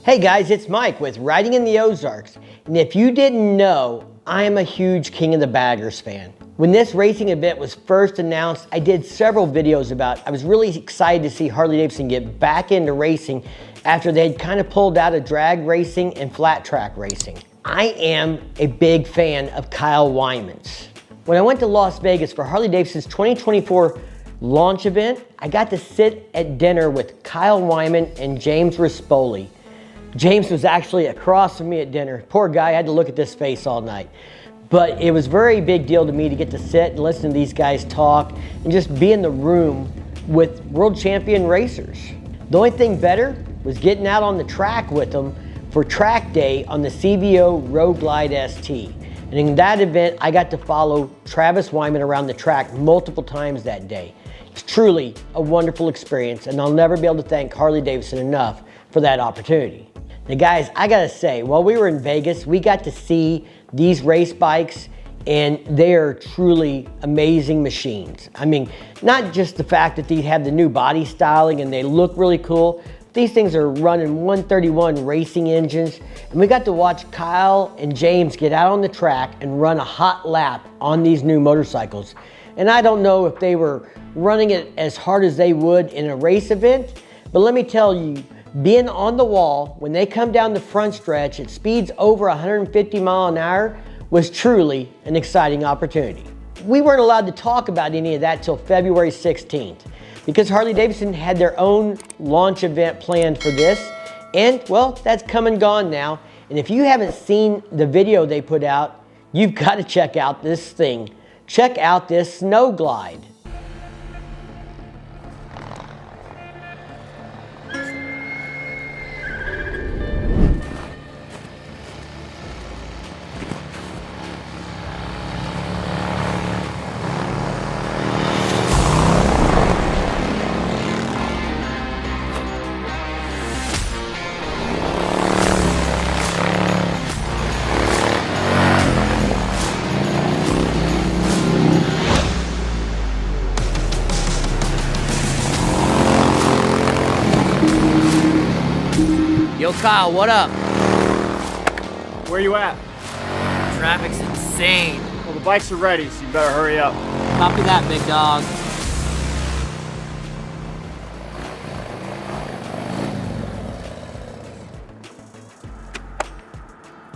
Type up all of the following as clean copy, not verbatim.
Hey guys, it's Mike with Riding in the Ozarks, and if you didn't know, I am a huge King of the Baggers fan. When this racing event was first announced, I did several videos about it. I was really excited to see Harley Davidson get back into racing after they'd kind of pulled out of drag racing and flat track racing. I am a big fan of Kyle Wyman's. When I went to Las Vegas for Harley Davidson's 2024 launch event, I got to sit at dinner with Kyle Wyman and James Rispoli. James was actually across from me at dinner. Poor guy, I had to look at this face all night. But it was a very big deal to me to get to sit and listen to these guys talk and just be in the room with world champion racers. The only thing better was getting out on the track with them for track day on the CVO Road Glide ST. And in that event, I got to follow Travis Wyman around the track multiple times that day. It's truly a wonderful experience, and I'll never be able to thank Harley Davidson enough for that opportunity. Now guys, I gotta say, while we were in Vegas, we got to see these race bikes, and they are truly amazing machines. I mean, not just the fact that these have the new body styling and they look really cool. These things are running 131 racing engines, and we got to watch Kyle and James get out on the track and run a hot lap on these new motorcycles. And I don't know if they were running it as hard as they would in a race event, but let me tell you, being on the wall when they come down the front stretch at speeds over 150 miles an hour was truly an exciting opportunity. We weren't allowed to talk about any of that till February 16th because Harley Davidson had their own launch event planned for this, and well, that's come and gone now. And if you haven't seen the video they put out, you've got to check out this thing. Check out this snow glide. Yo, Kyle, what up? Where you at? Traffic's insane. Well, the bikes are ready, so you better hurry up. Copy that, big dog.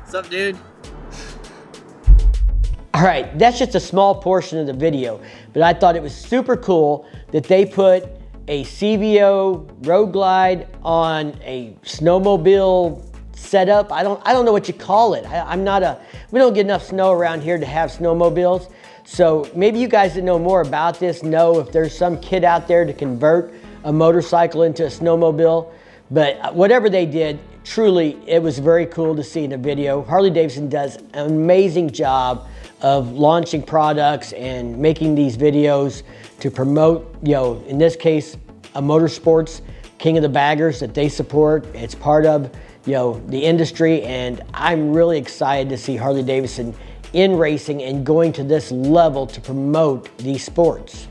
What's up, dude? All right, that's just a small portion of the video, but I thought it was super cool that they put a CVO Road Glide on a snowmobile setup. I don't know what you call it. We don't get enough snow around here to have snowmobiles. So maybe you guys that know more about this know if there's some kid out there to convert a motorcycle into a snowmobile. But whatever they did, truly, it was very cool to see in the video. Harley Davidson does an amazing job of launching products and making these videos to promote, in this case, a motorsports King of the Baggers that they support. It's part of, the industry, and I'm really excited to see Harley Davidson in racing and going to this level to promote these sports.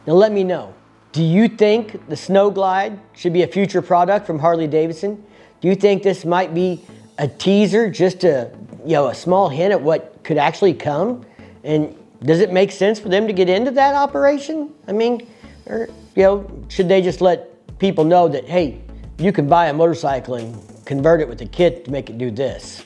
Now let me know, do you think the Snow Glide should be a future product from Harley Davidson? Do you think this might be a teaser, just a small hint at what could actually come? And does it make sense for them to get into that operation? I mean, should they just let people know that, hey, you can buy a motorcycle and convert it with a kit to make it do this?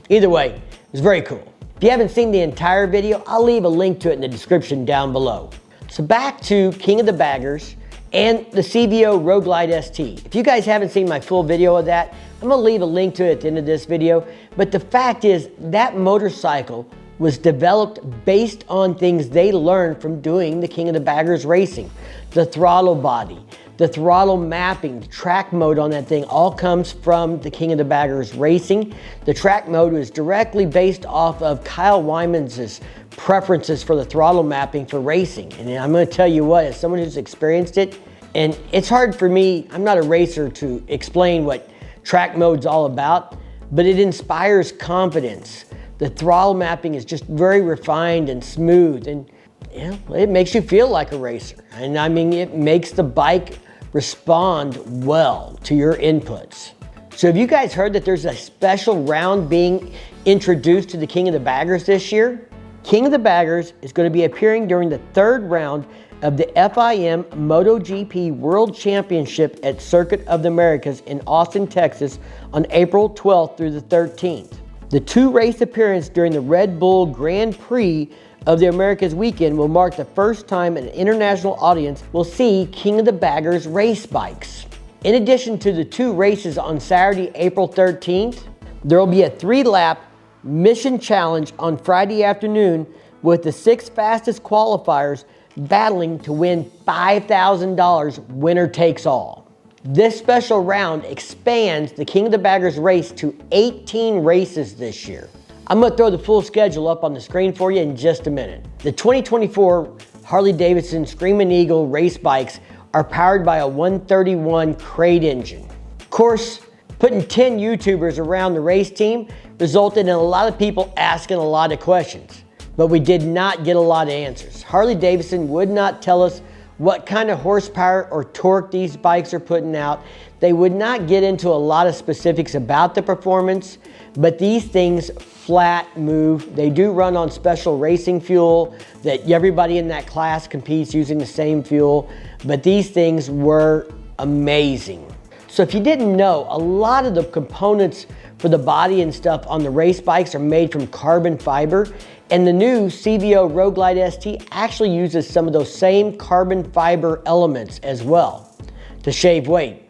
Either way, it was very cool. If you haven't seen the entire video, I'll leave a link to it in the description down below. So back to King of the Baggers and the CVO Road Glide ST. If you guys haven't seen my full video of that, I'm gonna leave a link to it at the end of this video. But the fact is, that motorcycle was developed based on things they learned from doing the King of the Baggers racing. The throttle body, the throttle mapping, the track mode on that thing all comes from the King of the Baggers racing. The track mode was directly based off of Kyle Wyman's preferences for the throttle mapping for racing. And I'm gonna tell you what, as someone who's experienced it, and it's hard for me, I'm not a racer, to explain what track mode's all about, but it inspires confidence. The throttle mapping is just very refined and smooth, and it makes you feel like a racer. And I mean, it makes the bike respond well to your inputs. So have you guys heard that there's a special round being introduced to the King of the Baggers this year? King of the Baggers is going to be appearing during the third round of the FIM MotoGP World Championship at Circuit of the Americas in Austin, Texas on April 12th through the 13th. The two-race appearance during the Red Bull Grand Prix of the Americas weekend will mark the first time an international audience will see King of the Baggers race bikes. In addition to the two races on Saturday, April 13th, there will be a 3-lap mission challenge on Friday afternoon with the 6 fastest qualifiers battling to win $5,000 winner takes all. This special round expands the King of the Baggers race to 18 races this year. I'm going to throw the full schedule up on the screen for you in just a minute. The 2024 Harley-Davidson Screaming Eagle race bikes are powered by a 131 crate engine. Of course, putting 10 YouTubers around the race team resulted in a lot of people asking a lot of questions, but we did not get a lot of answers. Harley-Davidson would not tell us what kind of horsepower or torque these bikes are putting out. They would not get into a lot of specifics about the performance, but these things flat move. They do run on special racing fuel that everybody in that class competes using the same fuel, but these things were amazing. So if you didn't know, a lot of the components for the body and stuff on the race bikes are made from carbon fiber, and the new CVO Road Glide ST actually uses some of those same carbon fiber elements as well to shave weight.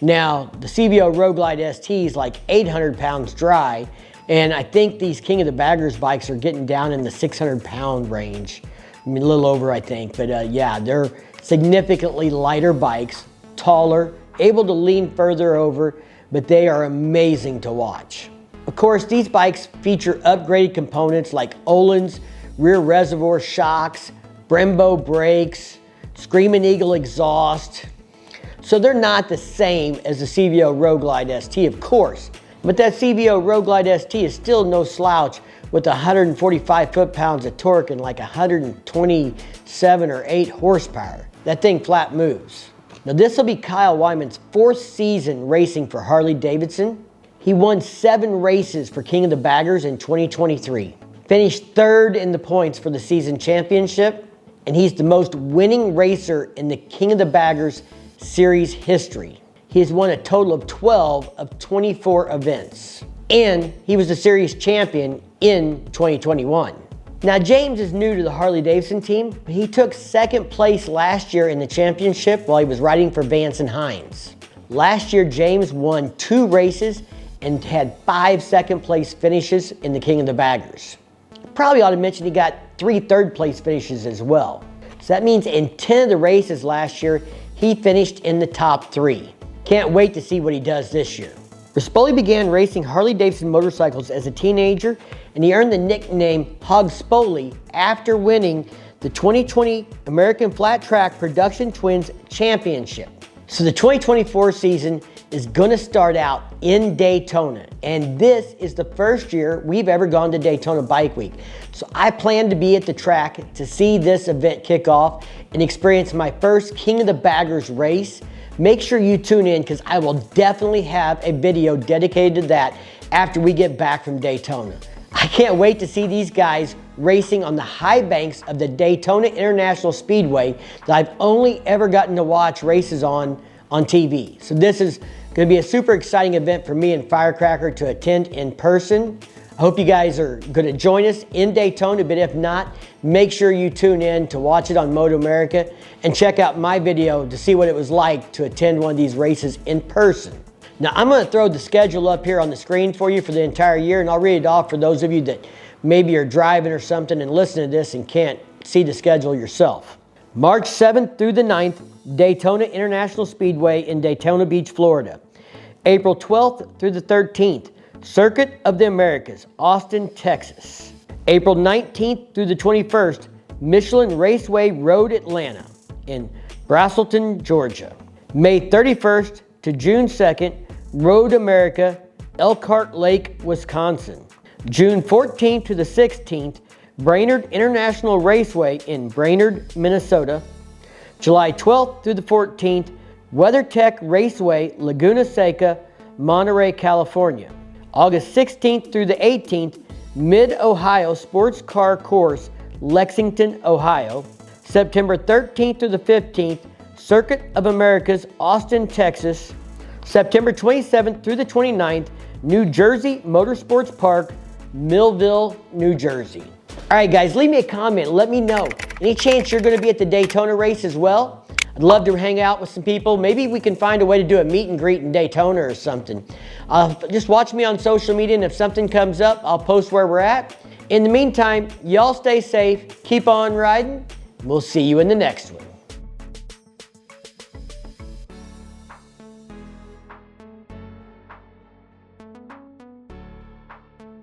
Now, the CVO Road Glide ST is like 800 pounds dry, and I think these King of the Baggers bikes are getting down in the 600 pound range. I mean, a little over, I think, but yeah, they're significantly lighter bikes, taller, able to lean further over, but they are amazing to watch. Of course, these bikes feature upgraded components like Öhlins rear reservoir shocks, Brembo brakes, Screaming Eagle exhaust. So they're not the same as the CVO Road Glide ST, of course, but that CVO Road Glide ST is still no slouch with 145 foot-pounds of torque and like 127 or 8 horsepower. That thing flat moves. Now this will be Kyle Wyman's 4th season racing for Harley-Davidson. He won 7 races for King of the Baggers in 2023. Finished 3rd in the points for the season championship, and he's the most winning racer in the King of the Baggers series history. He has won a total of 12 of 24 events, and he was the series champion in 2021. Now James is new to the Harley-Davidson team, but he took 2nd place last year in the championship while he was riding for Vance and Hines. Last year James won 2 races and had 5 second place finishes in the King of the Baggers. Probably ought to mention he got 3 third place finishes as well. So that means in 10 of the races last year, he finished in the top 3. Can't wait to see what he does this year. Rispoli began racing Harley-Davidson motorcycles as a teenager, and he earned the nickname Hog Spoli after winning the 2020 American Flat Track Production Twins Championship. So the 2024 season is gonna start out in Daytona, and this is the first year we've ever gone to Daytona Bike Week. So I plan to be at the track to see this event kick off and experience my first King of the Baggers race. Make sure you tune in because I will definitely have a video dedicated to that after we get back from Daytona. I can't wait to see these guys racing on the high banks of the Daytona International Speedway that I've only ever gotten to watch races on TV. So this is going to be a super exciting event for me and Firecracker to attend in person. I hope you guys are going to join us in Daytona, but if not, make sure you tune in to watch it on Moto America and check out my video to see what it was like to attend one of these races in person. Now I'm going to throw the schedule up here on the screen for you for the entire year, and I'll read it off for those of you that maybe are driving or something and listening to this and can't see the schedule yourself. March 7th through the 9th, Daytona International Speedway in Daytona Beach, Florida. April 12th through the 13th, Circuit of the Americas, Austin, Texas. April 19th through the 21st, Michelin Raceway Road Atlanta in Braselton, Georgia. May 31st to June 2nd, Road America, Elkhart Lake, Wisconsin. June 14th to the 16th, Brainerd International Raceway in Brainerd, Minnesota. July 12th through the 14th, WeatherTech Raceway, Laguna Seca, Monterey, California. August 16th through the 18th, Mid-Ohio Sports Car Course, Lexington, Ohio. September 13th through the 15th, Circuit of Americas, Austin, Texas. September 27th through the 29th, New Jersey Motorsports Park, Millville, New Jersey. All right, guys, leave me a comment. Let me know. Any chance you're going to be at the Daytona race as well? I'd love to hang out with some people. Maybe we can find a way to do a meet and greet in Daytona or something. Just watch me on social media, and if something comes up, I'll post where we're at. In the meantime, y'all stay safe, keep on riding, and we'll see you in the next one.